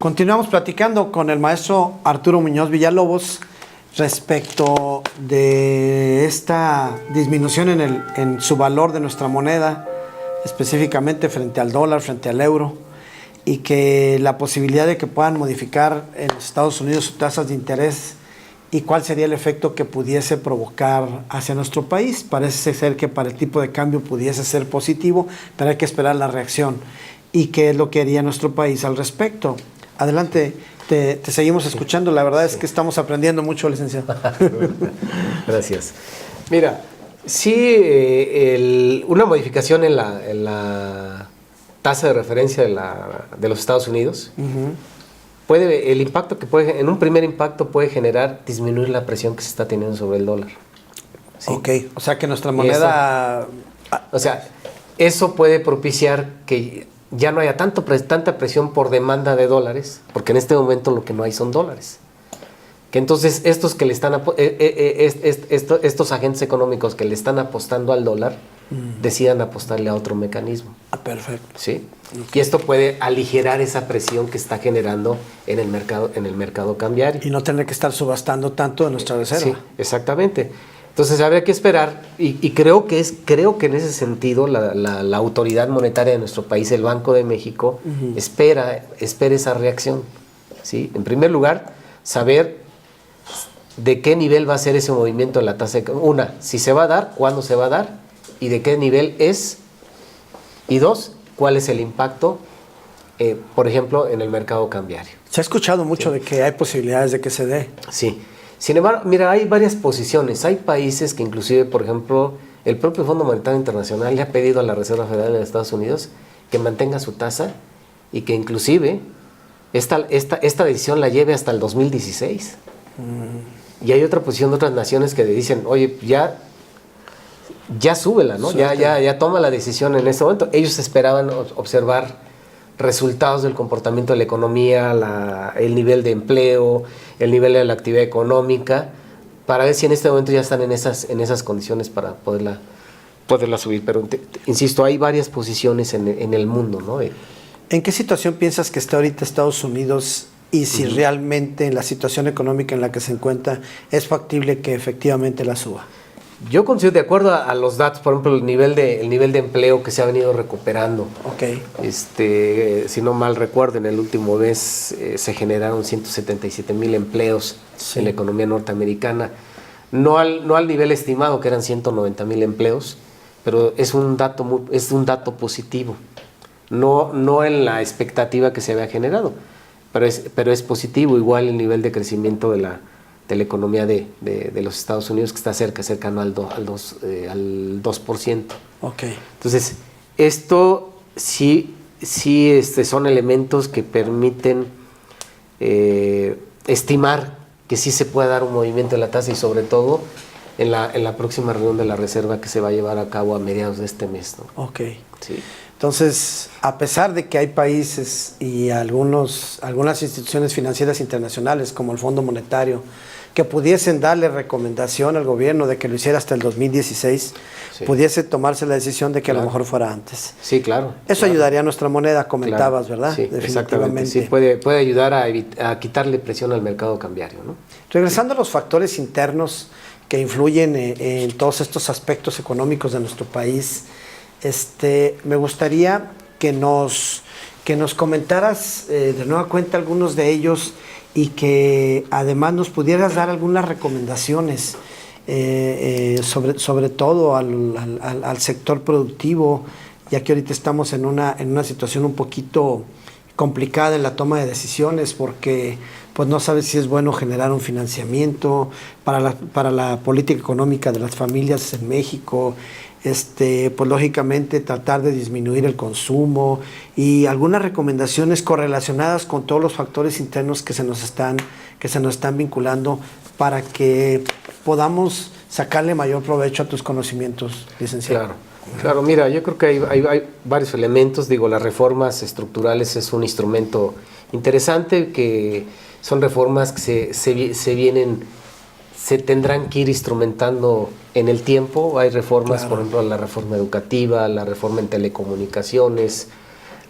Continuamos platicando con el maestro Arturo Muñoz Villalobos respecto de esta disminución en su valor de nuestra moneda, específicamente frente al dólar, frente al euro, y que la posibilidad de que puedan modificar en los Estados Unidos sus tasas de interés y cuál sería el efecto que pudiese provocar hacia nuestro país. Parece ser que para el tipo de cambio pudiese ser positivo, pero hay que esperar la reacción y qué es lo que haría nuestro país al respecto. Adelante, te seguimos escuchando. La verdad es que estamos aprendiendo mucho, licenciado. Gracias. Mira, sí, una modificación en la tasa de referencia de los Estados Unidos, el impacto que puede, en un primer impacto puede generar disminuir la presión que se está teniendo sobre el dólar. ¿Sí? Ok, o sea que nuestra moneda... Eso puede propiciar que ya no haya tanta presión por demanda de dólares, porque en este momento lo que no hay son dólares. Que entonces estos que le están estos agentes económicos que le están apostando al dólar decidan apostarle a otro mecanismo. Perfecto. ¿Sí? Okay. Y esto puede aligerar esa presión que está generando en el mercado cambiario. Y no tener que estar subastando tanto de nuestra reserva. Sí, exactamente. Entonces habría que esperar, y creo que en ese sentido la autoridad monetaria de nuestro país, el Banco de México, espera esa reacción. ¿Sí? En primer lugar, saber de qué nivel va a ser ese movimiento de la tasa de... Una, si se va a dar, cuándo se va a dar, y de qué nivel es. Y dos, cuál es el impacto, por ejemplo, en el mercado cambiario. Se ha escuchado mucho de que hay posibilidades de que se dé. Sí. Sin embargo, mira, hay varias posiciones. Hay países que inclusive, por ejemplo, el propio Fondo Monetario Internacional le ha pedido a la Reserva Federal de Estados Unidos que mantenga su tasa y que inclusive esta decisión la lleve hasta el 2016. Y hay otra posición de otras naciones que le dicen, oye, ya súbela, ¿no? Ya toma la decisión en este momento. Ellos esperaban observar resultados del comportamiento de la economía, el nivel de empleo, el nivel de la actividad económica, para ver si en este momento ya están en esas condiciones para poderla subir. Pero insisto, hay varias posiciones en el mundo, ¿no? ¿En qué situación piensas que está ahorita Estados Unidos y si realmente en la situación económica en la que se encuentra es factible que efectivamente la suba? Yo considero, de acuerdo a los datos, por ejemplo, el nivel de empleo que se ha venido recuperando. Okay. Si no mal recuerdo, en el último mes se generaron 177,000 empleos en la economía norteamericana. No al nivel estimado, que eran 190,000 empleos, pero es un dato positivo. No en la expectativa que se había generado, pero es positivo. Igual el nivel de crecimiento de la economía de los Estados Unidos, que está cercano al 2%. Okay. Entonces, esto sí son elementos que permiten estimar que sí se puede dar un movimiento de la tasa, y sobre todo en la próxima reunión de la Reserva que se va a llevar a cabo a mediados de este mes, ¿no? Ok. Sí. Entonces, a pesar de que hay países y algunas instituciones financieras internacionales como el Fondo Monetario que pudiesen darle recomendación al gobierno de que lo hiciera hasta el 2016, pudiese tomarse la decisión de que a lo mejor fuera antes. Sí, claro. Eso ayudaría a nuestra moneda, comentabas, ¿verdad? Sí, definitivamente. Sí, puede ayudar a quitarle presión al mercado cambiario, ¿no? Regresando a los factores internos que influyen en todos estos aspectos económicos de nuestro país, me gustaría que nos comentaras de nueva cuenta algunos de ellos y que además nos pudieras dar algunas recomendaciones sobre todo al sector productivo, ya que ahorita estamos en una situación un poquito complicada en la toma de decisiones, porque pues no sabes si es bueno generar un financiamiento para la política económica de las familias en México, pues lógicamente tratar de disminuir el consumo y algunas recomendaciones correlacionadas con todos los factores internos que se nos están vinculando para que podamos sacarle mayor provecho a tus conocimientos, licenciado. Claro, mira, yo creo que hay varios elementos. Digo, las reformas estructurales es un instrumento interesante, que son reformas que se tendrán que ir instrumentando en el tiempo. Hay reformas, por ejemplo, la reforma educativa, la reforma en telecomunicaciones,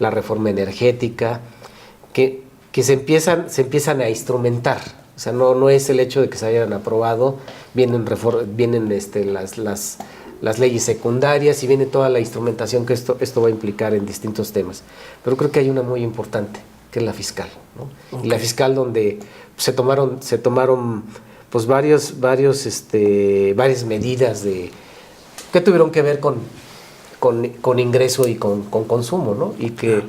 la reforma energética, que que se empiezan a instrumentar. O sea, no es el hecho de que se hayan aprobado, vienen las leyes secundarias y viene toda la instrumentación que esto va a implicar en distintos temas. Pero creo que hay una muy importante, que es la fiscal, ¿no? Okay. Y la fiscal, donde se tomaron pues varias medidas que tuvieron que ver con ingreso y con consumo, ¿no? Y que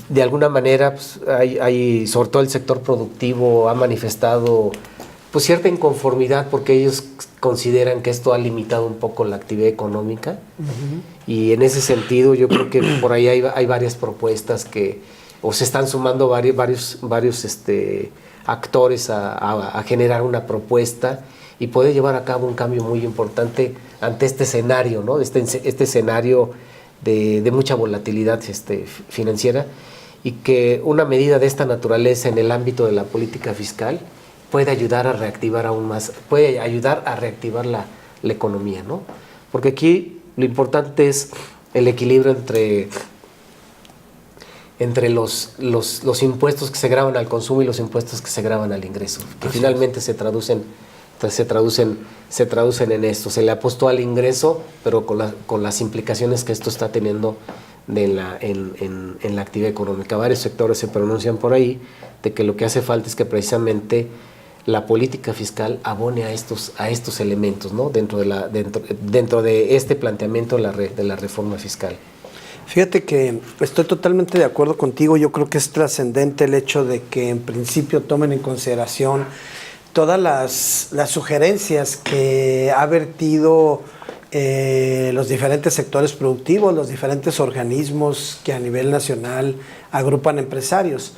de alguna manera pues, hay, sobre todo el sector productivo ha manifestado pues cierta inconformidad, porque ellos consideran que esto ha limitado un poco la actividad económica. Y en ese sentido yo creo que por ahí hay varias propuestas o se están sumando varios actores a generar una propuesta y poder llevar a cabo un cambio muy importante ante este escenario, ¿no? Este escenario de mucha volatilidad financiera, y que una medida de esta naturaleza en el ámbito de la política fiscal puede ayudar a reactivar aún más, puede ayudar a reactivar la economía, ¿no? Porque aquí lo importante es el equilibrio entre los impuestos que se graban al consumo y los impuestos que se graban al ingreso, que finalmente se traducen en esto. Se le apostó al ingreso, pero con las implicaciones que esto está teniendo en la actividad económica. Varios sectores se pronuncian por ahí de que lo que hace falta es que precisamente la política fiscal abone a estos elementos, ¿no? dentro de este planteamiento de la reforma fiscal. Fíjate que estoy totalmente de acuerdo contigo. Yo creo que es trascendente el hecho de que en principio tomen en consideración todas las sugerencias que ha vertido los diferentes sectores productivos, los diferentes organismos que a nivel nacional agrupan empresarios.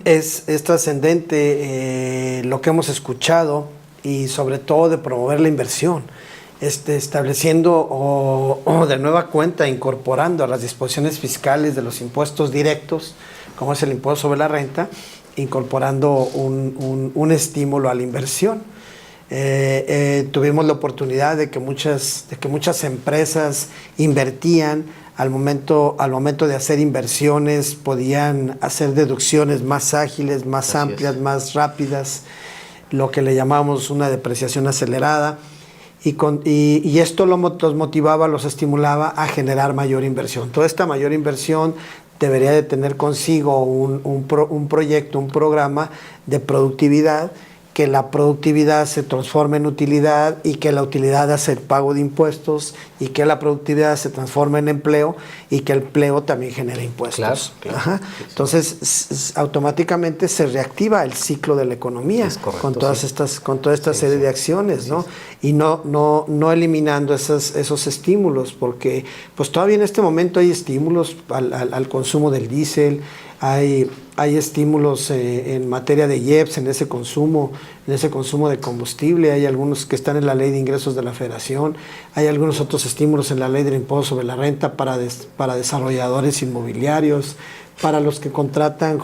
Es trascendente lo que hemos escuchado, y sobre todo de promover la inversión, estableciendo o de nueva cuenta incorporando a las disposiciones fiscales de los impuestos directos, como es el impuesto sobre la renta, incorporando un estímulo a la inversión. Tuvimos la oportunidad de que muchas empresas invertían. Al momento de hacer inversiones podían hacer deducciones más ágiles, más amplias, más rápidas, lo que le llamamos una depreciación acelerada, y esto los motivaba, los estimulaba a generar mayor inversión. Toda esta mayor inversión debería de tener consigo un proyecto, un programa de productividad, que la productividad se transforme en utilidad, y que la utilidad hace el pago de impuestos, y que la productividad se transforme en empleo, y que el empleo también genera impuestos. Claro. Ajá. Entonces, automáticamente se reactiva el ciclo de la economía con toda esta serie de acciones, ¿no? Y no eliminando esos estímulos, porque pues todavía en este momento hay estímulos al consumo del diésel. Hay estímulos en materia de IEPS, en ese consumo de combustible. Hay algunos que están en la Ley de Ingresos de la Federación. Hay algunos otros estímulos en la Ley del Impuesto sobre la Renta para desarrolladores inmobiliarios, para los que contratan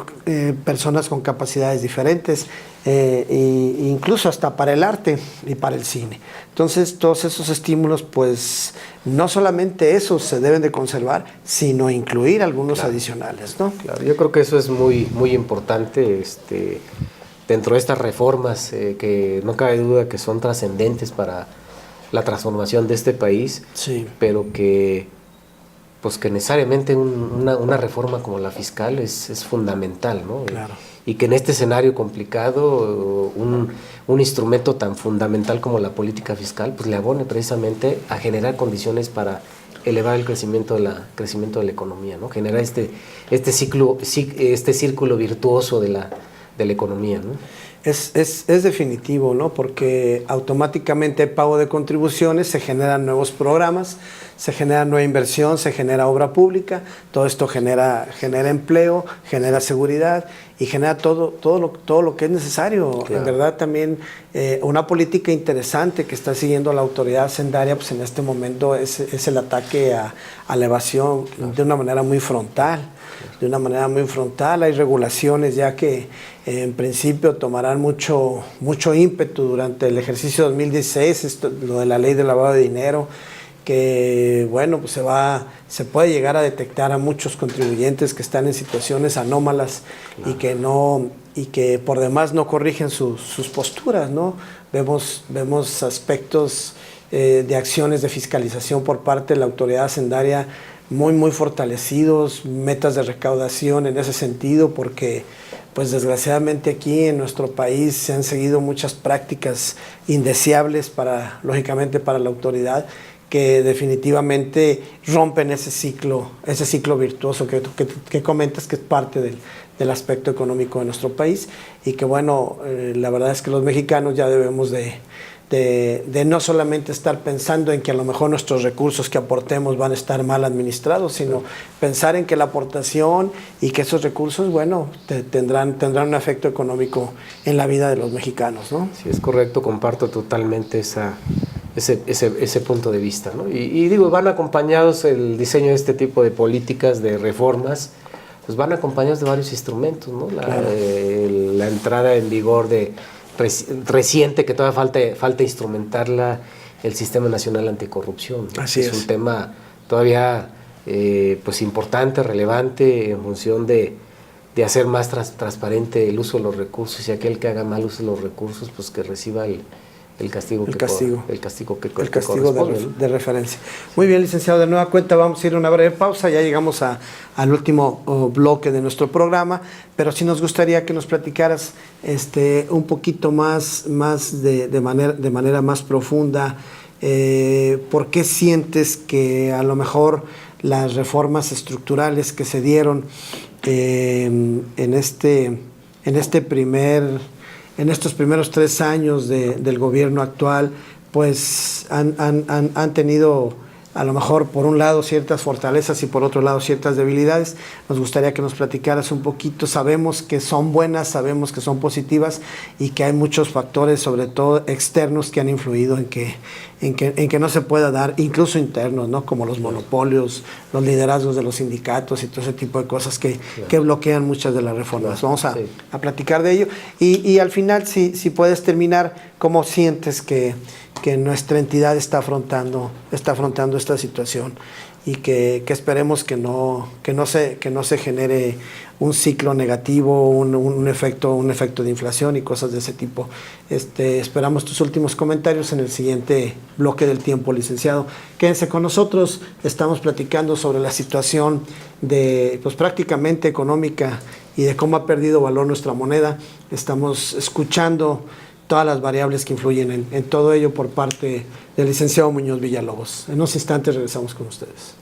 personas con capacidades diferentes, e incluso hasta para el arte y para el cine. Entonces, todos esos estímulos, pues, no solamente esos se deben de conservar, sino incluir algunos adicionales, ¿no? Claro, yo creo que eso es muy, muy importante dentro de estas reformas, que no cabe duda que son trascendentes para la transformación de este país, sí, pero que necesariamente una reforma como la fiscal es fundamental, ¿no? Claro. Y que en este escenario complicado, un instrumento tan fundamental como la política fiscal, pues le abone precisamente a generar condiciones para elevar el crecimiento de la economía, ¿no? Generar este círculo virtuoso de la economía, ¿no? Es definitivo, ¿no? Porque automáticamente hay pago de contribuciones, se generan nuevos programas, se genera nueva inversión, se genera obra pública. Todo esto genera empleo, genera seguridad y genera todo lo que es necesario. Claro. En verdad, también una política interesante que está siguiendo la autoridad hacendaria, pues en este momento es el ataque a la evasión. Claro. De una manera muy frontal. Hay regulaciones ya que en principio tomarán mucho ímpetu durante el ejercicio 2016, lo de la ley de lavado de dinero, que bueno, pues se puede llegar a detectar a muchos contribuyentes que están en situaciones anómalas y que por demás no corrigen sus posturas, ¿no? Vemos aspectos de acciones de fiscalización por parte de la autoridad hacendaria muy fortalecidos, metas de recaudación en ese sentido, porque pues desgraciadamente aquí en nuestro país se han seguido muchas prácticas indeseables lógicamente para la autoridad, que definitivamente rompen ese ciclo virtuoso que comentas, que es parte del aspecto económico de nuestro país, y que bueno, la verdad es que los mexicanos ya debemos de no solamente estar pensando en que a lo mejor nuestros recursos que aportemos van a estar mal administrados, sino pensar en que la aportación y que esos recursos, bueno, tendrán un efecto económico en la vida de los mexicanos, ¿no? Sí, es correcto, comparto totalmente ese punto de vista, ¿no? Y digo, van acompañados el diseño de este tipo de políticas, de reformas, pues van acompañados de varios instrumentos, ¿no? La entrada en vigor reciente, que todavía falta instrumentarla, el Sistema Nacional Anticorrupción, ¿no? Así es. Un tema todavía pues importante, relevante, en función de hacer más transparente el uso de los recursos, y aquel que haga mal uso de los recursos, pues que reciba el castigo que corresponde, de referencia. Muy bien, licenciado, de nueva cuenta vamos a ir a una breve pausa, ya llegamos al último bloque de nuestro programa, pero sí nos gustaría que nos platicaras un poquito más de manera más profunda, ¿por qué sientes que a lo mejor las reformas estructurales que se dieron en estos primeros 3 años del gobierno actual, pues han tenido a lo mejor por un lado ciertas fortalezas y por otro lado ciertas debilidades? Nos gustaría que nos platicaras un poquito. Sabemos que son buenas, sabemos que son positivas y que hay muchos factores, sobre todo externos, que han influido en que no se pueda dar, incluso internos, ¿no? Como los monopolios, los liderazgos de los sindicatos y todo ese tipo de cosas que bloquean muchas de las reformas. Vamos a platicar de ello y al final, si puedes terminar, ¿cómo sientes que nuestra entidad está afrontando esta situación? Y que esperemos que no se genere un ciclo negativo, un efecto de inflación y cosas de ese tipo. Esperamos tus últimos comentarios en el siguiente bloque del tiempo, licenciado. Quédense con nosotros, estamos platicando sobre la situación pues prácticamente económica y de cómo ha perdido valor nuestra moneda. Estamos escuchando todas las variables que influyen en todo ello por parte del licenciado Muñoz Villalobos. En unos instantes regresamos con ustedes.